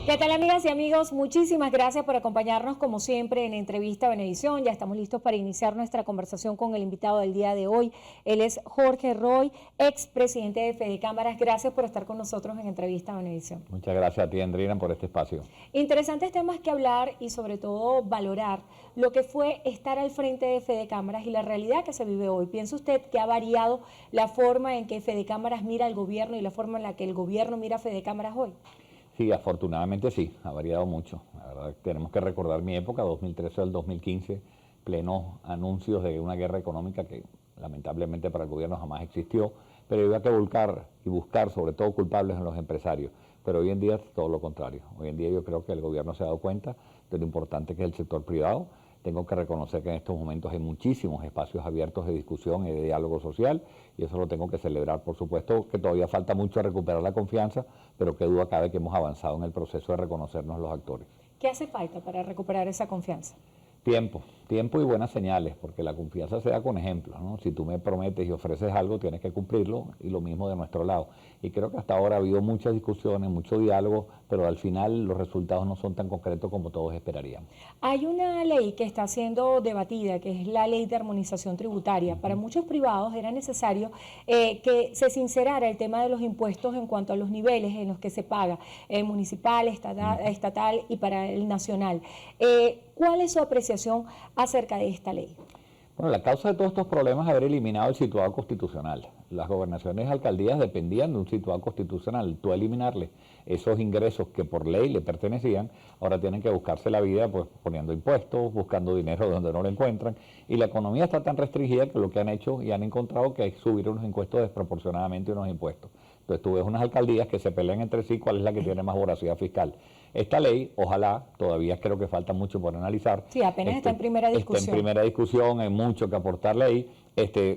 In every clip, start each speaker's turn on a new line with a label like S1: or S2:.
S1: ¿Qué tal, amigas y amigos? Muchísimas gracias por acompañarnos como siempre en Entrevista Venevisión. Ya estamos listos para iniciar nuestra conversación con el invitado del día de hoy. Él es Jorge Roy, expresidente de Fedecámaras. Gracias por estar con nosotros en Entrevista Venevisión.
S2: Muchas gracias a ti, Andrina, por este espacio.
S1: Interesantes temas que hablar y sobre todo valorar lo que fue estar al frente de Fedecámaras y la realidad que se vive hoy. ¿Piensa usted que ha variado la forma en que Fedecámaras mira al gobierno y la forma en la que el gobierno mira a Fedecámaras hoy?
S2: Sí, afortunadamente sí, ha variado mucho. La verdad, tenemos que recordar mi época, 2013 al 2015, plenos anuncios de una guerra económica que lamentablemente para el gobierno jamás existió, pero había que buscar sobre todo culpables en los empresarios. Pero hoy en día es todo lo contrario. Hoy en día yo creo que el gobierno se ha dado cuenta de lo importante que es el sector privado. Tengo que reconocer que en estos momentos hay muchísimos espacios abiertos de discusión y de diálogo social, y eso lo tengo que celebrar. Por supuesto que todavía falta mucho a recuperar la confianza, pero qué duda cabe que hemos avanzado en el proceso de reconocernos los actores.
S1: ¿Qué hace falta para recuperar esa confianza?
S2: Tiempo y buenas señales, porque la confianza se da con ejemplos, ¿no? Si tú me prometes y ofreces algo, tienes que cumplirlo, y lo mismo de nuestro lado. Y creo que hasta ahora ha habido muchas discusiones, mucho diálogo, pero al final los resultados no son tan concretos como todos esperaríamos.
S1: Hay una ley que está siendo debatida, que es la ley de armonización tributaria. Para muchos privados era necesario que se sincerara el tema de los impuestos en cuanto a los niveles en los que se paga, municipal, estatal y para el nacional. ¿Cuál es su apreciación acerca de esta ley?
S2: Bueno, la causa de todos estos problemas es haber eliminado el situado constitucional. Las gobernaciones y alcaldías dependían de un situado constitucional. Tú eliminarle esos ingresos que por ley le pertenecían, ahora tienen que buscarse la vida pues poniendo impuestos, buscando dinero donde no lo encuentran. Y la economía está tan restringida que lo que han hecho y han encontrado que es subir unos impuestos desproporcionadamente unos impuestos. Entonces tú ves unas alcaldías que se pelean entre sí cuál es la que tiene más voracidad fiscal. Esta ley, ojalá, todavía creo que falta mucho por analizar.
S1: Sí, apenas está en primera discusión.
S2: Está en primera discusión, hay mucho que aportar ley.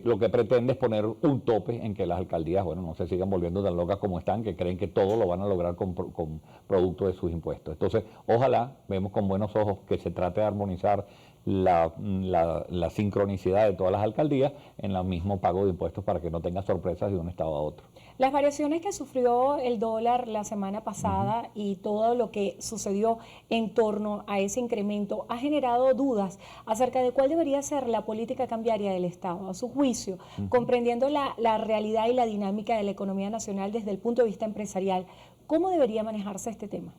S2: Lo que pretende es poner un tope en que las alcaldías, bueno, no se sigan volviendo tan locas como están, que creen que todo lo van a lograr con producto de sus impuestos. Entonces, ojalá, vemos con buenos ojos que se trate de armonizar la sincronicidad de todas las alcaldías en el mismo pago de impuestos para que no tenga sorpresas de un estado a otro.
S1: Las variaciones que sufrió el dólar la semana pasada y todo lo que sucedió en torno a ese incremento ha generado dudas acerca de cuál debería ser la política cambiaria del Estado, a su juicio, comprendiendo la realidad y la dinámica de la economía nacional desde el punto de vista empresarial. ¿Cómo debería manejarse este tema?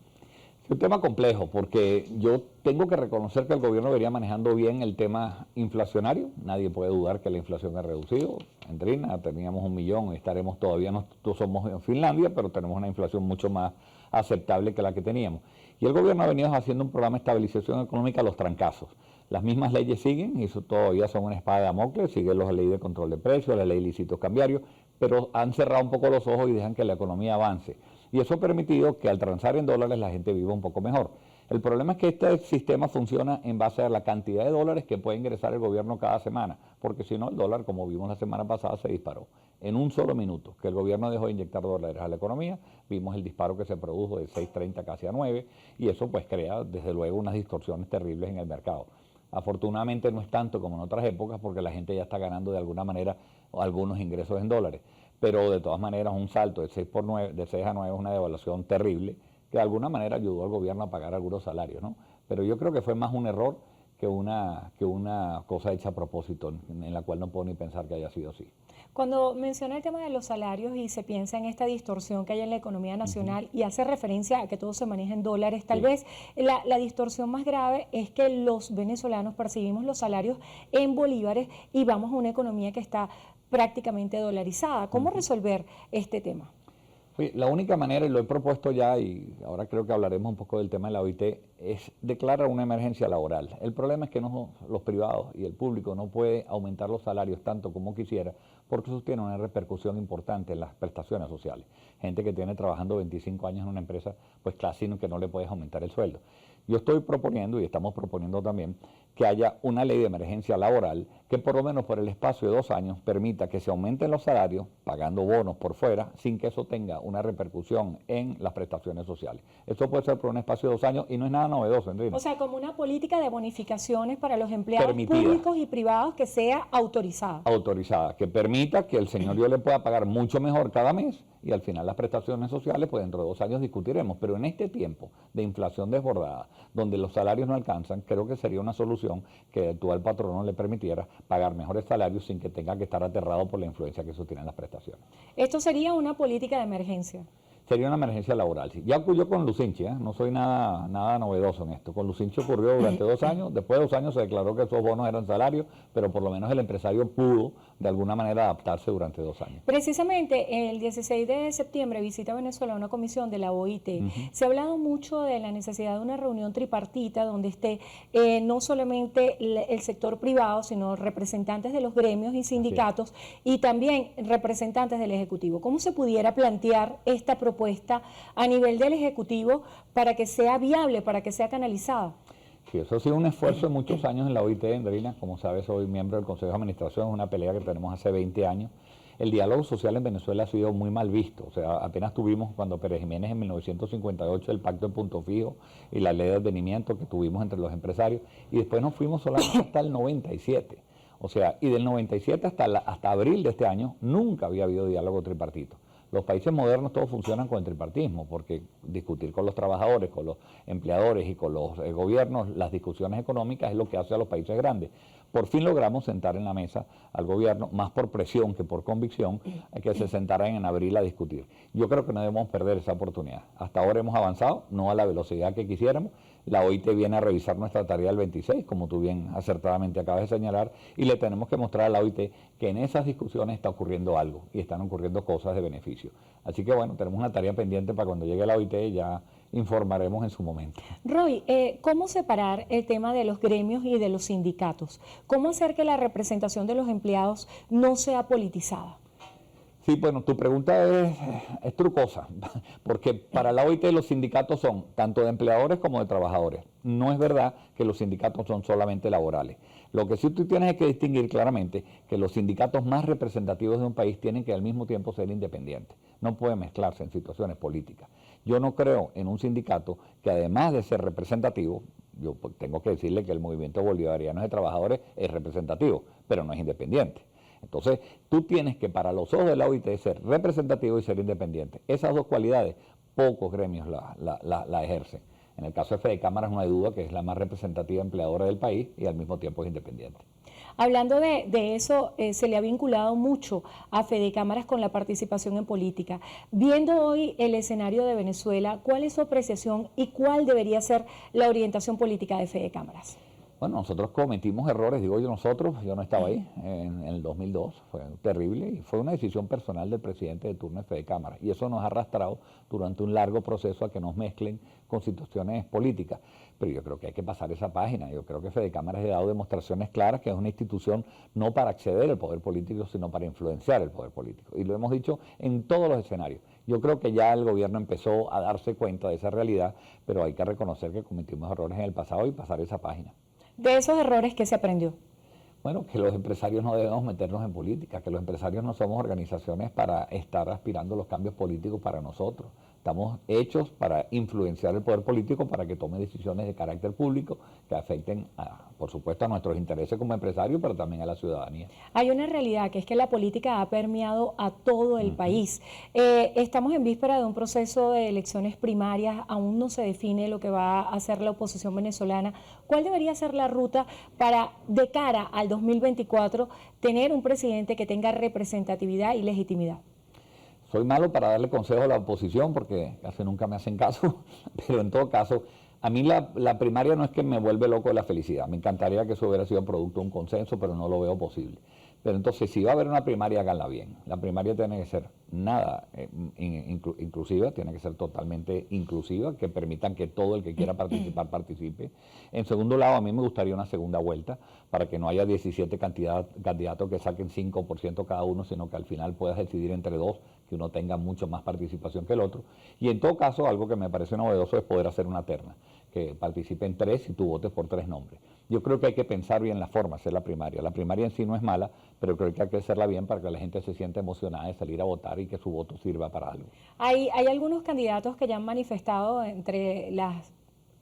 S2: Es un tema complejo porque yo tengo que reconocer que el gobierno debería manejando bien el tema inflacionario. Nadie puede dudar que la inflación ha reducido. En Trina teníamos 1 millón, estaremos todavía, no somos en Finlandia, pero tenemos una inflación mucho más aceptable que la que teníamos. Y el gobierno ha venido haciendo un programa de estabilización económica a los trancazos. Las mismas leyes siguen, y eso todavía son una espada de Damocles, siguen las leyes de control de precios, la ley de ilícitos cambiarios, pero han cerrado un poco los ojos y dejan que la economía avance. Y eso ha permitido que al transar en dólares la gente viva un poco mejor. El problema es que este sistema funciona en base a la cantidad de dólares que puede ingresar el gobierno cada semana, porque si no el dólar, como vimos la semana pasada, se disparó. En un solo minuto que el gobierno dejó de inyectar dólares a la economía, vimos el disparo que se produjo de 6.30 casi a 9, y eso pues crea desde luego unas distorsiones terribles en el mercado. Afortunadamente no es tanto como en otras épocas porque la gente ya está ganando de alguna manera algunos ingresos en dólares, pero de todas maneras un salto de 6 a 9 es una devaluación terrible que de alguna manera ayudó al gobierno a pagar algunos salarios, ¿no? Pero yo creo que fue más un error que una cosa hecha a propósito, en la cual no puedo ni pensar que haya sido así.
S1: Cuando menciona el tema de los salarios y se piensa en esta distorsión que hay en la economía nacional y hace referencia a que todo se maneja en dólares, tal vez la distorsión más grave es que los venezolanos percibimos los salarios en bolívares y vamos a una economía que está prácticamente dolarizada. ¿Cómo resolver este tema?
S2: La única manera, y lo he propuesto ya, y ahora creo que hablaremos un poco del tema de la OIT, es declarar una emergencia laboral. El problema es que los privados y el público no puede aumentar los salarios tanto como quisiera, porque eso tiene una repercusión importante en las prestaciones sociales. Gente que tiene trabajando 25 años en una empresa, pues casi que no le puedes aumentar el sueldo. Yo estoy proponiendo, y estamos proponiendo también, que haya una ley de emergencia laboral que por lo menos por el espacio de 2 años permita que se aumenten los salarios, pagando bonos por fuera, sin que eso tenga una repercusión en las prestaciones sociales. Eso puede ser por un espacio de 2 años y no es nada novedoso, Andrina.
S1: O sea, como una política de bonificaciones para los empleados
S2: Permitida.
S1: públicos y privados que sea autorizada.
S2: Autorizada, que permita que el señor yo le pueda pagar mucho mejor cada mes y al final las prestaciones sociales, pues dentro de 2 años discutiremos. Pero en este tiempo de inflación desbordada, donde los salarios no alcanzan, creo que sería una solución que el actual patrono le permitiera pagar mejores salarios sin que tenga que estar aterrado por la influencia que eso tiene en las prestaciones.
S1: Esto sería una política de emergencia.
S2: Sería una emergencia laboral. Sí. Ya ocurrió con Lucinchi, no soy nada novedoso en esto. Con Lucinchi ocurrió durante 2 años, después de 2 años se declaró que esos bonos eran salarios, pero por lo menos el empresario pudo de alguna manera adaptarse durante 2 años.
S1: Precisamente el 16 de septiembre visita Venezuela una comisión de la OIT. Se ha hablado mucho de la necesidad de una reunión tripartita donde esté no solamente el sector privado, sino representantes de los gremios y sindicatos y también representantes del Ejecutivo. ¿Cómo se pudiera plantear esta propuesta a nivel del Ejecutivo para que sea viable, para que sea canalizada?
S2: Sí, eso ha sido un esfuerzo de muchos años en la OIT, Andrina. Como sabes, soy miembro del Consejo de Administración, es una pelea que tenemos hace 20 años. El diálogo social en Venezuela ha sido muy mal visto. O sea, apenas tuvimos cuando Pérez Jiménez en 1958 el pacto de punto fijo y la ley de advenimiento que tuvimos entre los empresarios y después nos fuimos solamente hasta el 97. O sea, y del 97 hasta abril de este año nunca había habido diálogo tripartito. Los países modernos todos funcionan con el tripartismo, porque discutir con los trabajadores, con los empleadores y con los gobiernos, las discusiones económicas es lo que hace a los países grandes. Por fin logramos sentar en la mesa al gobierno, más por presión que por convicción, que se sentaran en abril a discutir. Yo creo que no debemos perder esa oportunidad. Hasta ahora hemos avanzado, no a la velocidad que quisiéramos. La OIT viene a revisar nuestra tarea el 26, como tú bien acertadamente acabas de señalar, y le tenemos que mostrar a la OIT que en esas discusiones está ocurriendo algo y están ocurriendo cosas de beneficio. Así que bueno, tenemos una tarea pendiente para cuando llegue la OIT, ya informaremos en su momento.
S1: Roy, ¿cómo separar el tema de los gremios y de los sindicatos? ¿Cómo hacer que la representación de los empleados no sea politizada?
S2: Sí, bueno, tu pregunta es trucosa, porque para la OIT los sindicatos son tanto de empleadores como de trabajadores. No es verdad que los sindicatos son solamente laborales. Lo que sí tú tienes que distinguir claramente que los sindicatos más representativos de un país tienen que al mismo tiempo ser independientes. No pueden mezclarse en situaciones políticas. Yo no creo en un sindicato que además de ser representativo, yo tengo que decirle que el movimiento bolivariano de trabajadores es representativo, pero no es independiente. Entonces, tú tienes que, para los ojos de la OIT, ser representativo y ser independiente. Esas dos cualidades, pocos gremios la ejercen. En el caso de Fede Cámaras no hay duda que es la más representativa empleadora del país y al mismo tiempo es independiente.
S1: Hablando de eso, se le ha vinculado mucho a Fede Cámaras con la participación en política. Viendo hoy el escenario de Venezuela, ¿cuál es su apreciación y cuál debería ser la orientación política de Fede Cámaras?
S2: Bueno, nosotros cometimos errores, digo yo yo no estaba ahí en el 2002, fue terrible y fue una decisión personal del presidente de turno de Fede Cámaras y eso nos ha arrastrado durante un largo proceso a que nos mezclen con situaciones políticas. Pero yo creo que hay que pasar esa página, yo creo que Fede Cámaras ha dado demostraciones claras que es una institución no para acceder al poder político, sino para influenciar el poder político. Y lo hemos dicho en todos los escenarios. Yo creo que ya el gobierno empezó a darse cuenta de esa realidad, pero hay que reconocer que cometimos errores en el pasado y pasar esa página.
S1: De esos errores, ¿qué se aprendió?
S2: Bueno, que los empresarios no debemos meternos en política, que los empresarios no somos organizaciones para estar aspirando a los cambios políticos para nosotros. Estamos hechos para influenciar el poder político para que tome decisiones de carácter público que afecten, por supuesto, a nuestros intereses como empresarios, pero también a la ciudadanía.
S1: Hay una realidad que es que la política ha permeado a todo el país. Estamos en víspera de un proceso de elecciones primarias, aún no se define lo que va a hacer la oposición venezolana. ¿Cuál debería ser la ruta para, de cara al 2024, tener un presidente que tenga representatividad y legitimidad?
S2: Soy malo para darle consejo a la oposición porque casi nunca me hacen caso, pero en todo caso, a mí la primaria no es que me vuelve loco de la felicidad. Me encantaría que eso hubiera sido producto de un consenso, pero no lo veo posible. Pero entonces, si va a haber una primaria, háganla bien. La primaria tiene que ser nada inclusiva, tiene que ser totalmente inclusiva, que permitan que todo el que quiera participar, participe. En segundo lado, a mí me gustaría una segunda vuelta para que no haya 17 candidatos que saquen 5% cada uno, sino que al final puedas decidir entre dos, que uno tenga mucho más participación que el otro. Y en todo caso, algo que me parece novedoso es poder hacer una terna, que participen 3 y tú votes por 3 nombres. Yo creo que hay que pensar bien la forma de hacer la primaria. La primaria en sí no es mala, pero creo que hay que hacerla bien para que la gente se sienta emocionada de salir a votar y que su voto sirva para algo.
S1: Hay algunos candidatos que ya han manifestado entre las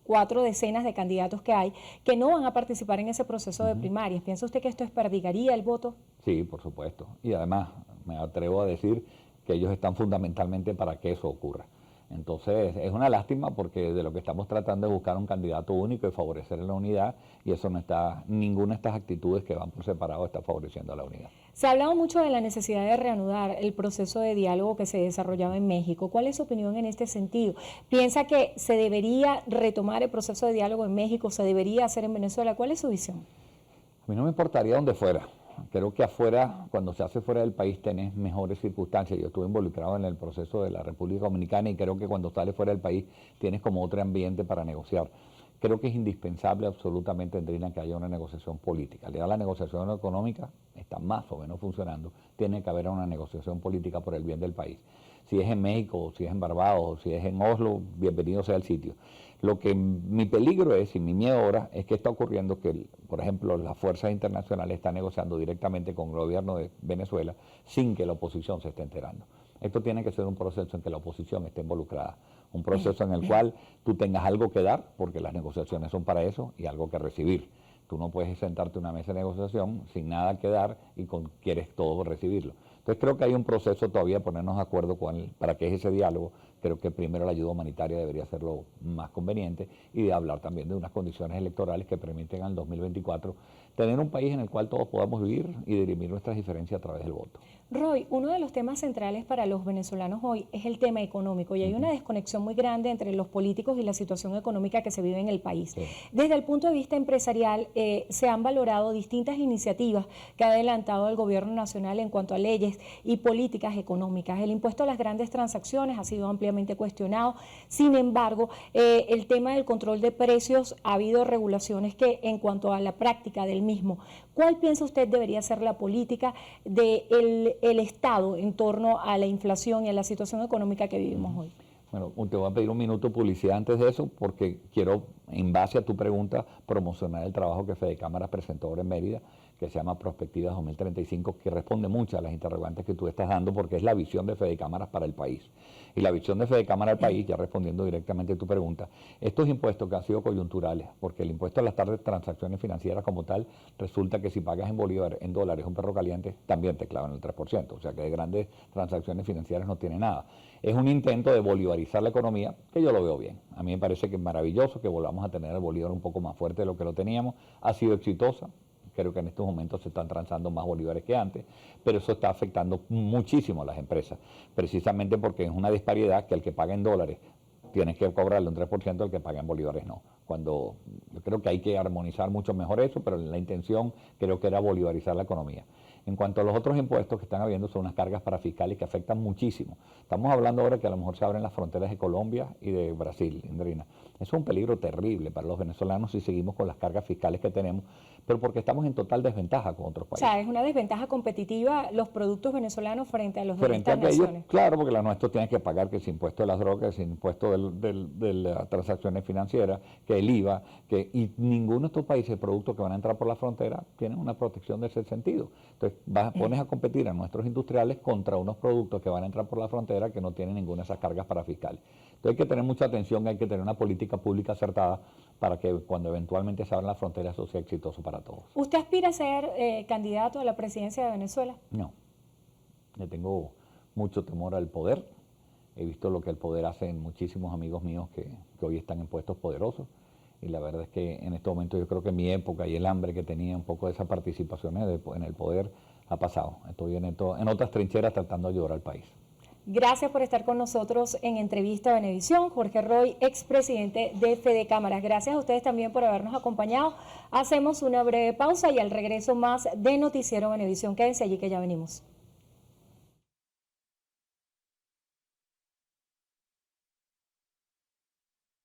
S1: 4 decenas de candidatos que hay, que no van a participar en ese proceso de primarias. ¿Piensa usted que esto desperdigaría el voto?
S2: Sí, por supuesto. Y además me atrevo a decir que ellos están fundamentalmente para que eso ocurra. Entonces es una lástima porque de lo que estamos tratando es buscar un candidato único y favorecer la unidad, y eso no está, ninguna de estas actitudes que van por separado está favoreciendo a la unidad.
S1: Se ha hablado mucho de la necesidad de reanudar el proceso de diálogo que se desarrollaba en México. ¿Cuál es su opinión en este sentido? ¿Piensa que se debería retomar el proceso de diálogo en México? ¿Se debería hacer en Venezuela? ¿Cuál es su visión?
S2: A mí no me importaría donde fuera. Creo que afuera, cuando se hace fuera del país, tenés mejores circunstancias. Yo estuve involucrado en el proceso de la República Dominicana y creo que cuando sales fuera del país tienes como otro ambiente para negociar. Creo que es indispensable absolutamente, Andrina, que haya una negociación política. Ya la negociación económica está más o menos funcionando. Tiene que haber una negociación política por el bien del país. Si es en México, si es en Barbados, si es en Oslo, bienvenido sea el sitio. Lo que mi peligro es, y mi miedo ahora, es que está ocurriendo que, por ejemplo, las fuerzas internacionales están negociando directamente con el gobierno de Venezuela sin que la oposición se esté enterando. Esto tiene que ser un proceso en que la oposición esté involucrada, un proceso en el cual tú tengas algo que dar, porque las negociaciones son para eso, y algo que recibir. Tú no puedes sentarte en una mesa de negociación sin nada que dar y quieres todo recibirlo. Entonces creo que hay un proceso todavía de ponernos de acuerdo para que es ese diálogo. Creo que primero la ayuda humanitaria debería ser lo más conveniente, y de hablar también de unas condiciones electorales que permiten al 2024 tener un país en el cual todos podamos vivir y dirimir nuestras diferencias a través del voto.
S1: Roy, uno de los temas centrales para los venezolanos hoy es el tema económico, y hay una desconexión muy grande entre los políticos y la situación económica que se vive en el país. Sí. Desde el punto de vista empresarial, se han valorado distintas iniciativas que ha adelantado el gobierno nacional en cuanto a leyes y políticas económicas. El impuesto a las grandes transacciones ha sido ampliamente cuestionado. Sin embargo, el tema del control de precios, ha habido regulaciones que, en cuanto a la práctica del mismo, ¿cuál piensa usted debería ser la política del Estado en torno a la inflación y a la situación económica que vivimos hoy?
S2: Bueno, te voy a pedir un minuto de publicidad antes de eso, porque quiero, en base a tu pregunta, promocionar el trabajo que Fedecámaras presentó ahora en Mérida, que se llama Prospectivas 2035, que responde mucho a las interrogantes que tú estás dando, porque es la visión de Fedecámaras para el país. Y la visión de Fedecámaras al país, ya respondiendo directamente a tu pregunta, estos impuestos que han sido coyunturales, porque el impuesto a las transacciones financieras como tal, resulta que si pagas en bolívar, en dólares, un perro caliente, también te clavan el 3%, o sea que de grandes transacciones financieras no tiene nada. Es un intento de bolivarizar la economía, que yo lo veo bien. A mí me parece que es maravilloso que volvamos a tener el bolívar un poco más fuerte de lo que lo teníamos. Ha sido exitosa. Creo que en estos momentos se están transando más bolívares que antes, pero eso está afectando muchísimo a las empresas, precisamente porque es una disparidad que el que paga en dólares tienes que cobrarle un 3%, el que paga en bolívares no. Cuando yo creo que hay que armonizar mucho mejor eso, pero la intención creo que era bolivarizar la economía. En cuanto a los otros impuestos que están habiendo, son unas cargas para fiscales que afectan muchísimo. Estamos hablando ahora que a lo mejor se abren las fronteras de Colombia y de Brasil, Andrina. Eso es un peligro terrible para los venezolanos si seguimos con las cargas fiscales que tenemos, pero porque estamos en total desventaja con otros países.
S1: O sea, es una desventaja competitiva los productos venezolanos frente a los de estas naciones.
S2: Claro, porque los nuestros tienen que pagar que ese impuesto de las drogas, ese impuesto de las transacciones financieras, que el IVA, y ninguno de estos países, productos que van a entrar por la frontera, tienen una protección de ese sentido. Entonces, pones a competir a nuestros industriales contra unos productos que van a entrar por la frontera que no tienen ninguna de esas cargas para fiscales. Entonces hay que tener mucha atención, hay que tener una política pública acertada para que cuando eventualmente se abran las fronteras eso sea exitoso para todos.
S1: ¿Usted aspira a ser candidato a la presidencia de Venezuela?
S2: No, le tengo mucho temor al poder. He visto lo que el poder hace en muchísimos amigos míos que hoy están en puestos poderosos, y la verdad es que en este momento yo creo que mi época y el hambre que tenía un poco de esa participación en el poder ha pasado. Estoy en otras trincheras tratando de ayudar al país.
S1: Gracias por estar con nosotros en Entrevista a Venevisión. Jorge Roy, expresidente de Fedecámaras. Gracias a ustedes también por habernos acompañado. Hacemos una breve pausa y al regreso más de Noticiero Venevisión. Quédense allí que ya venimos.